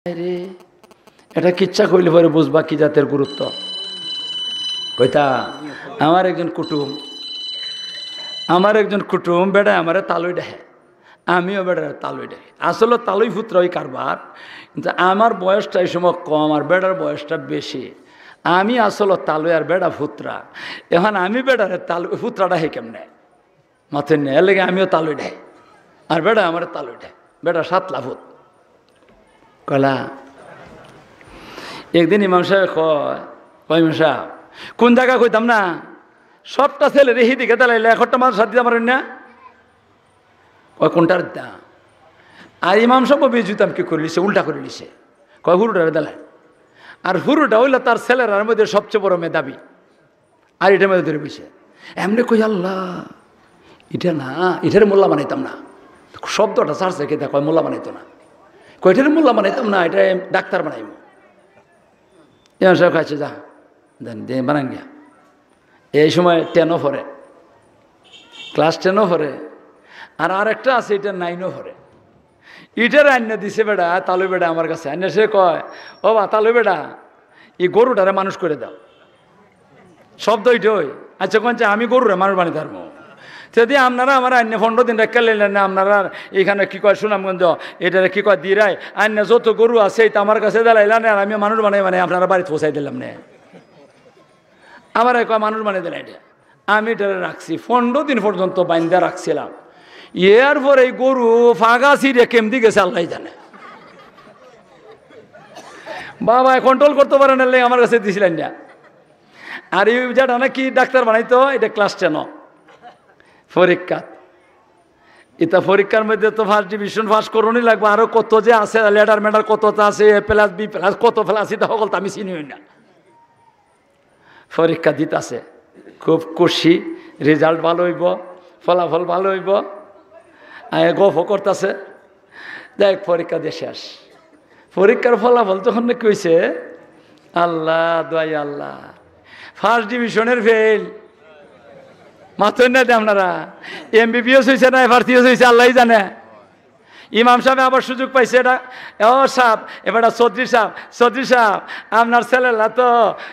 রে এটা কিচ্ছা কইলে পরে বুঝবা কি জাতের গুরুত্ব। কইতা আমার একজন কুটুম বেড়া আমারে তালুই দেখে, আমিও বেড়া তালুই দেখে। আসলে তালুই পুত্র ওই কারবার, কিন্তু আমার বয়সটা এই সময় কম আর বেড়ার বয়সটা বেশি। আমি আসলে তালুই আর বেড়া ফুত্রা। এখন আমি বেড়ারে তালু ফুত্রাটা হে কেমনে মাথে নেই, এর লেগে আমিও তালুই দেখে আর বেড়া আমার তালুই দেখে। বেড়া 7 লাফুত কলা। একদিন ইমাম সাহেব কয় ইমাম সাহেব কোন জায়গা কইতাম না, সবটা ছেলে রেহি দিকে দাঁড়াইলে একটা মানুষ সাথে দিতে পারেন না, কয় কোনটার দা। আর ইমাম সাহেব বেজুতাম কি করে লিছে, উল্টা করে লিছে। কয় হুরুটারে দাঁড়ায়, আর হুরুটা হইলে তার ছেলেরার মধ্যে সবচেয়ে বড় মেধাবী, আর এটার মধ্যে ধরে বসে এমনি কই আল্লাহ এটা না, এটার মোল্লা বানাইতাম না। শব্দটা চার্চে কে কয় মোল্লা বানাইতো না, কয়টার মোল্লা বানাইতাম না, এটা ডাক্তার বানাইব। ইমাম সাহেব খাইছে যা দেন দিয়ে বানান গিয়া। এই সময় 10ও পড়ে, ক্লাস 10ও পড়ে, আর আরেকটা আছে এটা 9ও পড়ে। ইটার আইনা দিছে বেড়া তালু বেড়া আমার কাছে আইনা, সে কয় ও বা তালু বেড়া এই গরুটারে মানুষ করে দাও। শব্দ ওইটাই। আচ্ছা কনছে আমি গরুরে মানুষ বানিয়ে পারবো যদি আপনারা আমার আইনে 15 দিন রেখা নিলেন না, আপনারা এখানে কি কয় সুনামগঞ্জ এটারে কি কয় দিরাই আইনে যত গরু আছে এটা আমার কাছে দিলাইলেন, আর আমি মানুষ বানাই মানে আপনারা বাড়িতে পৌঁছাই দিলাম না, আমার কয় মানুষ বানিয়ে দিলেন। এটা আমি এটারে রাখছি 15 দিন পর্যন্ত বাইন্দা রাখছিলাম। এরপর এই গরু ফাঁকা ছিঁড়ে কেমদি গেছে আল্লাহ জানে। বাবা কন্ট্রোল করতে পারেন আমার কাছে দিছিলেন না। আর এই যেটা নাকি ডাক্তার বানাইতো এটা ক্লাস 10 পরীক্ষা। এটা পরীক্ষার মধ্যে তো ফার্স্ট ডিভিশন পাস করণই লাগবে, আরো কত যে আছে লেটার মেটার কত আছে, A+B+ কত প্লাস এটা সকল তো আমি চিনি না। পরীক্ষা দিতেছে খুব খুশি, রেজাল্ট ভালো হইব, ফলাফল ভালো হইব, গপ করতেছে। দেখ পরীক্ষা দিয়ে শেষ, পরীক্ষার ফলাফল তখন নাকি হয়েছে আল্লাহ দোয়াই আল্লাহ ফার্স্ট ডিভিশনের ফেল। মাত্র না দে আপনারা MBBS হয়েছে না FRCS হয়েছে আল্লাহ জানে। ইমাম সাহেব আবার সুযোগ পাইছে, এটা ও সাহেব এবার চৌধুরী সাহেব আপনার ছেলেরা তো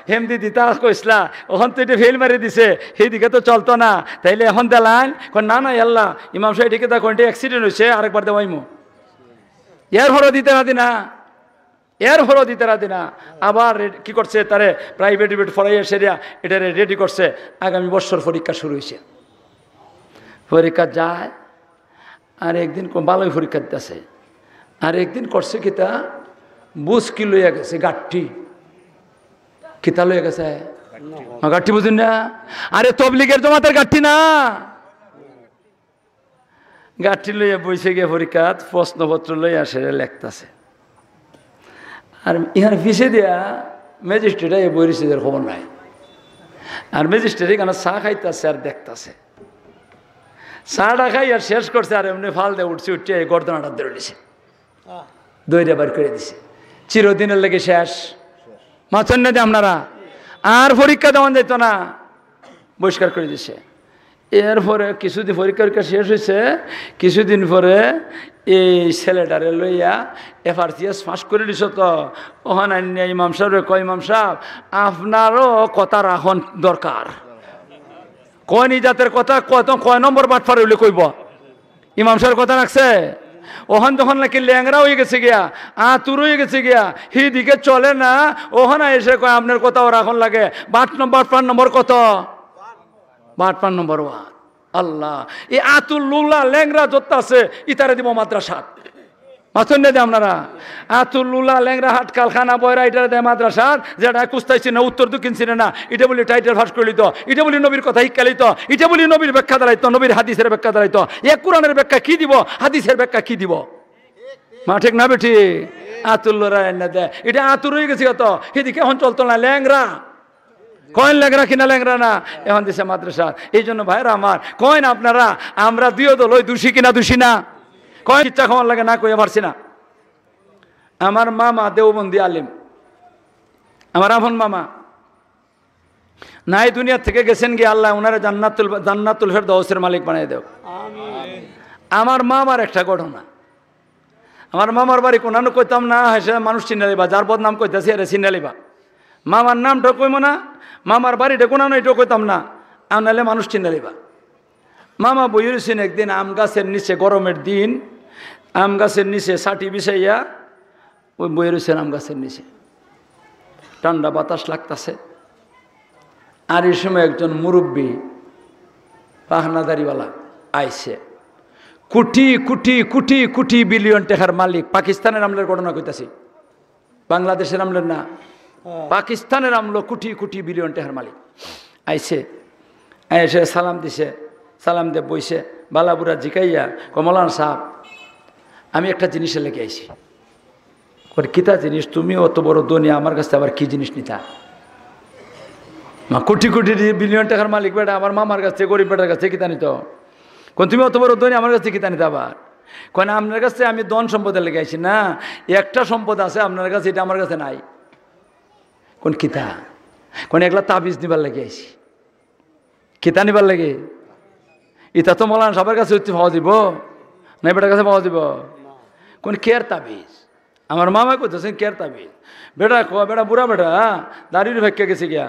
হেমদি দিতা কইসলা, ওখান তো এটা ফেল মারি দিছে, সেইদিকে তো চলতো না, তাইলে এখন দেলান না না আল্লাহ ইমাম সাহেব এদিকে তা কোনটি অ্যাক্সিডেন্ট হয়েছে আরেকবার দেওয়াইমো। এর হরো দিতে না আবার কি করছে তারে প্রাইভেট ফরাইয়া সেরিয়া এটা রেডি করছে, আগামী বছর পরীক্ষা শুরু হয়েছে। পরীক্ষা যায় আর একদিন ভালোই পরীক্ষা দিতেছে, আর একদিন করছে কিতা বুঝ কি লইয়া গেছে গাঠি, কিতা লইয়া গেছে গাঠি বুঝুন না, আরে তবলিগের জমাতের গাঠি না, গাঠি লইয়া বইছে গিয়ে পরীক্ষাত প্রশ্নপত্র লইয়া সেরে লেখতেছে। আর ইহার পিছিয়ে দিয়া ম্যাজিস্ট্রেটে এই বইরিসের খবর নাই, আর ম্যাজিস্ট্রেট এখানে চা খাইতেছে আর দেখতেছে, চাটা খাই আর শেষ করছে, আর এমনি ফাল দিয়ে উঠছে এই গর্দনাটা ধরে দিছে, দইটা বার করে দিছে, চিরদিনের লেগে শেষ। মাছেন না যে আপনারা আর পরীক্ষা দেওয়া যেত না, বহিষ্কার করে দিছে। এরপরে কিছুদিন পরীক্ষা শেষ হয়েছে, কিছুদিন পরে এই ছেলেটারে লইয়া FRCS পাস করে দিছ, তো ওখানে ইমাম সাহেব কয় ইমাম সাহেব আপনারও কথা রাখন দরকার, কয় নিজাতের কথা কয় নম্বর বাটফার হইলে কইব। ইমাম সাহেব কথা রাখছে, ওখান যখন নাকি ল্যাংরা হয়ে গেছে গিয়া আতুর হয়ে গেছে গিয়া দিকে চলে না, ওখানে এসে কয় আপনার কথাও রাখন লাগে বাটফার নম্বর কত, বাটফার নম্বর 1। আল্লাহ এই আতুল লুলা ল্যাংরা যত আছে ইতারে দিব মাদ্রাসা। মাথুন না দে আপনারা আতুল লুলা ল্যাংরা হাট কালখানা বয়রা এটারে দেয় মাদ্রাসা, যেটা কুস্তাইছি না উত্তর দক্ষিণ ছিল না, এটা বলি টাইটেল ফাঁস করে লিত, এটা বলি নবীর কথা শিক্ষালিত, এটা বলি নবীর ব্যাখ্যা দাঁড়াইতো, নবীর হাদিসের ব্যাখ্যা দাঁড়াইতো। কোরআনের ব্যাখ্যা কি দিব, হাদিসের ব্যাখ্যা কি দিব? মা ঠিক না বেঠি? আতুল লুরা না দে, এটা আতুর হয়ে গেছে কত, সেদিকে এখন চলতো না ল্যাংরা, কয়েন ল্যাংরা কিনা ল্যাংরা না, এখন দিছে মাদ্রাসা। এই জন্য ভাইরা আমার কয়েন আপনারা আমরা দুই দল ওই দোষী কিনা দোষী না, কয়েন ইচ্ছা খাওয়ার লাগে না কইয়া পারছি না। আমার মামা দেওবন্দি আলিম, আমার আপন মামা নাই দুনিয়া থেকে গেছেন গিয়ে, আল্লাহ ওনারা জান্নাতুল ফেরদাউসের মালিক বানিয়ে দেও। আমার মামার একটা ঘটনা, আমার মামার বাড়ি কোনানো কইতাম না, হেসে মানুষ চিনে লিবা, যার বদনাম কইতাছি আরে চিনে লিবা। মামার নামটা কইম না, মামার বাড়িটা কোনানো এটাও কইতাম না, আনালে মানুষ চিনে লিবা। মামা বইয়েছেন একদিন আম গাছের নিচে, গরমের দিন আম গাছের নিচে ছাটি বিছাইয়া ওই বইয়েছেন আম গাছের নিচে, ঠান্ডা বাতাস লাগতেছে। আর এই সময় একজন মুরব্বী পাহনাদারিওয়ালা আইছে, কোটি কোটি কোটি কোটি বিলিয়ন টাকার মালিক। পাকিস্তানের আমলের ঘটনা কইতাছি, বাংলাদেশের আমলের না, পাকিস্তানের আমলো কোটি কোটি বিলিয়ন টাকার মালিক আইছে। এসে সালাম দিছে, সালাম দিয়ে বইছে। বালাবুরা জিকাইয়া কমলান সাহেব, আমি একটা জিনিসের লেগে আইছি। কিতা জিনিস? তুমি অত বড় দুনিয়া, আমার কাছে আবার কি জিনিস নিতা? কোটি কোটি বিলিয়ন টাকার মালিক বেটা, আমার মামার কাছে গরিব বেটার কাছে কিতা নিত? কোন তুমি অত বড় দুনিয়া, আমার কাছে কিতা নিতে? আবার কোন আপনার কাছে আমি ধন সম্পদের লেগে আইছি না, একটা সম্পদ আছে আপনার কাছে, এটা আমার কাছে নাই। কোন কিতা? কোন একলা তাবিজ নিবার লেগে আইছি। কিতা নিবার লাগে? ইতা তো মলান সবার কাছে হচ্ছে পাওয়া দিব না, বেটার কাছে পাওয়া দিব? কোন কেয়ার তাবিজ? আমার মামা কইতেছেন কেয়ার তাবিজ। বেটা ক বেটা বুড়া বেটা দাঁড়িয়ে ভেক্কে গেছে গিয়া,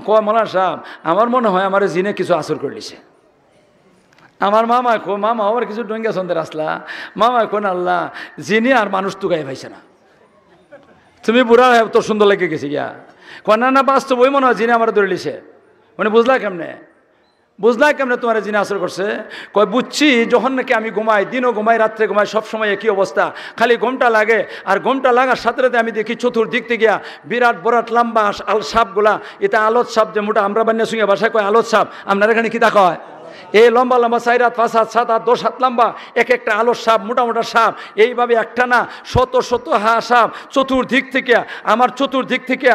কয় মলান সাহেব আমার মনে হয় আমার জিনে কিছু আসর করলিছে। আমার মামা মামা আমার কিছু ডঙ্গা সন্দের আসলা। মামা কোন আল্লাহ জিনে আর মানুষ তুকাই পাইছে না, তুমি বুড়া তোর সুন্দর লেগে গেছে গিয়া। কয় না না বাস্তব ওই মনে হয় জিনে আমার ধরে লিছে। মানে বুঝলা কেমনে? বুঝলা কেমনে তোমার জিনে আসর করছে? কয় বুঝছি, যখন নাকি আমি ঘুমাই, দিনও ঘুমাই রাত্রে ঘুমাই, সবসময় একই অবস্থা, খালি ঘুমটা লাগে। আর ঘুমটা লাগার সাথে সাথে আমি দেখি চতুর্দিক থেকে বিরাট বরাট লম্বা আল সাপগুলা, এটা আলোত সাপ, যে মোটা আমরা বান্যা সঙ্গে ভাষায় কয় আলোত সাপ, আপনার এখানে কি তা কয়? এই লম্বা লম্বা 4 হাত 5 হাত 7 হাত 10 হাত লম্বা এক একটা আলোর সাপ, মোটা মোটা সাপ, এইভাবে একটা না শত শত সাপ চতুর্দিক থেকে, আমার চতুর্দিক থেকে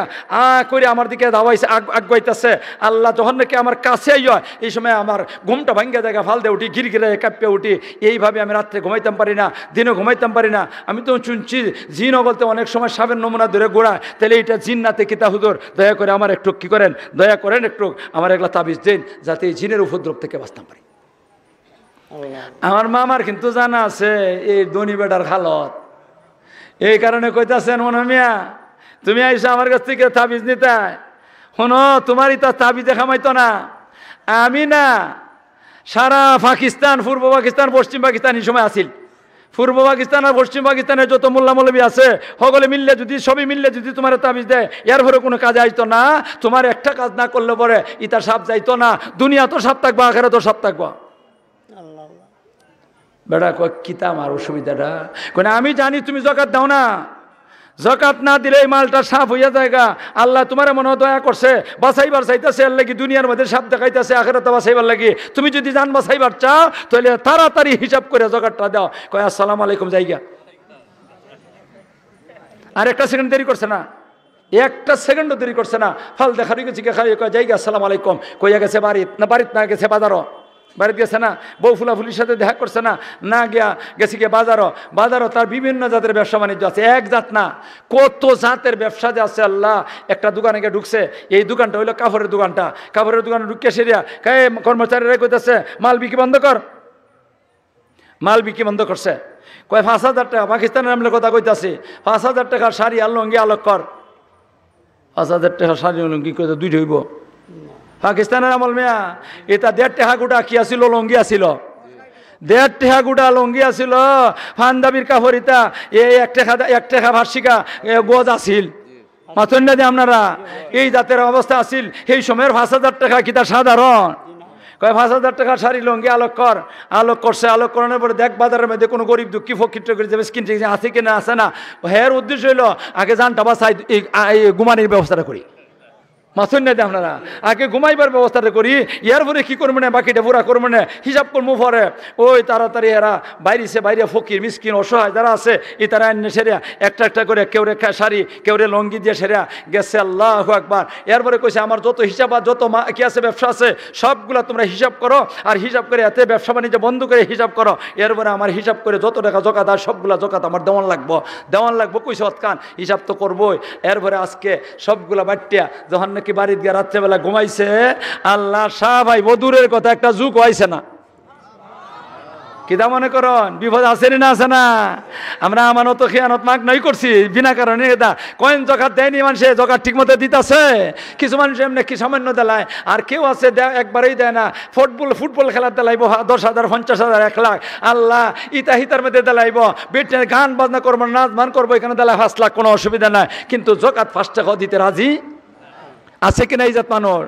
করে আমার দিকে ধাওয়াইছে, আগাইতেছে। আল্লাহ যখন নাকি আমার কাছে হয়, এই সময় আমার ঘুমটা ভাঙ্গা জায়গা ফাল দিয়ে উঠি, গিরগিরে কাঁপিয়ে উঠি। এইভাবে আমি রাত্রে ঘুমাইতাম পারি না, দিনও ঘুমাইতাম পারি না। আমি তো শুনছি জিন বলতে অনেক সময় সাপের নমুনা ধরে গোড়ায়, তাহলে এটা জিন্নাতে কিতা হুজুর, দয়া করে আমার একটু কি করেন, দয়া করেন একটু আমার এগুলা তাবিজ দিন, যাতে এই জিনের উপদ্রব থেকে বাঁচতাম পারি। আমার মামার কিন্তু জানা আছে এই ধনী বেটার হালত, এই কারণে কইতাছেন মনে মিয়া তুমি আইসা আমার কাছ থেকে তাবিজ নিতে, শোনো তোমারই তো তাবিজে খামাইতো না, আমি না সারা পাকিস্তান, পূর্ব পাকিস্তান, পশ্চিম পাকিস্তান এই সময় আসিল। পূর্ব পাকিস্তান আর পশ্চিম পাকিস্তানের যত মোল্লা মৌলবী আছে সকলে মিললে যদি, সবই মিললে যদি তোমার তাবিজ দেয়, এর পরে কোনো কাজে আইতো না। তোমার একটা কাজ না করলে পরে ইটা সাপ যাইতো না, দুনিয়া তো সাপ থাকবো, আখেরা তো সাপ থাকবো। বেটা কয় কিতা আমার অসুবিধাটা? কোন আমি জানি তুমি জাকাত দাও না, জাকাত না দিলে এই মালটা সাপ হইয়া জায়গা। আল্লাহ তোমার মনে দয়া করছে, বাঁচাইবার চাইতেছে, এর লাগি দুনিয়ার মধ্যে সাপ দেখাইতেছে, আখেরাতে বাঁচাইবার লাগি। তুমি যদি জান বাঁচাইবার চাও তাহলে তাড়াতাড়ি হিসাব করে জাকাতটা দাও। কয় আসসালামু আলাইকুম জায়গা। আর একটা সেকেন্ড দেরি করছে না, একটা সেকেন্ডও দেরি করছে না, ফাল দেখা রয়ে গেছি কয় জায়গা আসসালামু আলাইকুম। কইয়া গেছে বাড়িত না, বাড়িত না গেছে বাজারও, বাড়িতে গেছে না, বউ ফুলাফুলির সাথে দেখা করছে না, না গিয়া গেছি গিয়ে বাজারও। বাজারও তার বিভিন্ন জাতের ব্যবসা বাণিজ্য আছে, এক জাত না কত জাতের ব্যবসা যে আছে। আল্লাহ একটা দোকানে গিয়ে ঢুকছে, এই দোকানটা হইলো কাপড়ের দোকানটা, কাপড়ের দোকানে ঢুকে সেরিয়া কর্মচারীরা কইতেছে মাল বিক্রি বন্ধ কর, মাল বিক্রি বন্ধ করছে। কয় 5,000 টাকা, পাকিস্তানের আমলে কথা কইতাছে, 5,000 টাকার শাড়ি আর লঙ্গি আলোক কর। 5,000 টাকা শাড়ি লঙ্গি কইতে দুইটা হইব? পাকিস্তানের আমল মেয়া, এটা 1.5 টাকা গোটা কি আসিল, লঙ্গি আসিল, 1.5 টাকা গোটা লঙ্গি আসিল। পাঞ্জাবির কাপড় ইতা এই 1 টাকা ভার্ষিকা গজ আসিল। মাথন না দিয়ে আপনারা এই জাতের অবস্থা আসিল এই সময়ের। 5,000 টাকা কিতা সাধারণ? কয় 5,000 টাকা শাড়ি লঙ্গি আলোক কর। আলোক করছে, আলোক করানোর পরে দেখ বাজারের মধ্যে কোনো গরিব দুঃখী ফকির টকির যাবে, স্কিন আছে কিনা আছে না। হের উদ্দেশ্য হইল আগে জানটা বাসাই এই ঘুমানির ব্যবস্থাটা করি। মাথুন না আপনারা আগে ঘুমাইবার ব্যবস্থাটা করি, ইয়ার পরে কি করবো না, বাকিটা পুরা করবো না, হিসাব করবো পরে। ওই তাড়াতাড়ি এরা বাইরেছে, বাইরে ফকির মিসকিন অসহায় যারা আছে এই তারা এনে সেরিয়া একটা একটা করে কেউ রে শাড়ি কেউ রে লঙ্গি দিয়ে সেরিয়া গেছে। আল্লাহু আকবার। এরপরে কইছে আমার যত হিসাব আর যত কি আছে ব্যবসা আছে সবগুলা তোমরা হিসাব করো, আর হিসাব করে এতে ব্যবসা বাণিজ্য বন্ধ করে হিসাব করো। এরপরে আমার হিসাব করে যত টাকা জকাত আর সবগুলা জকাত আমার দেওয়ান লাগবো কইছে অতকান হিসাব তো করবোই। এরপরে আজকে সবগুলা বাট্টিয়া যখন কি বাড়িতে গিয়ে রাত্রেবেলা ঘুমাইছে, আল্লাহ শাহ ভাই বদুরের কথা একটা যুগ হয়েছে না, কিতা মনে করন বিপদ আছে না আছে না? আমরা আমানত খেয়ানত মাগ নাই করছি বিনা কারণে। এটা কয়েন জকাত দেয়নি মানুষে, জকাত ঠিক মতো দিতেছে। কিছু মানুষ এমনি কি সামান্য দেলায়, আর কেউ আছে একবারেই দেয় না। ফুটবল খেলার দেলাইব 10,000 50,000 1 লাখ। আল্লাহ ইতা হিতার মধ্যে দেলাইব, বেটে গান বাজনা করবো, নাচ গান করবো, এখানে দেলায় 5 লাখ, কোনো অসুবিধা নাই। কিন্তু জকাত 5 টাকা দিতে রাজি আছে কিনা এই জাত মানুষ?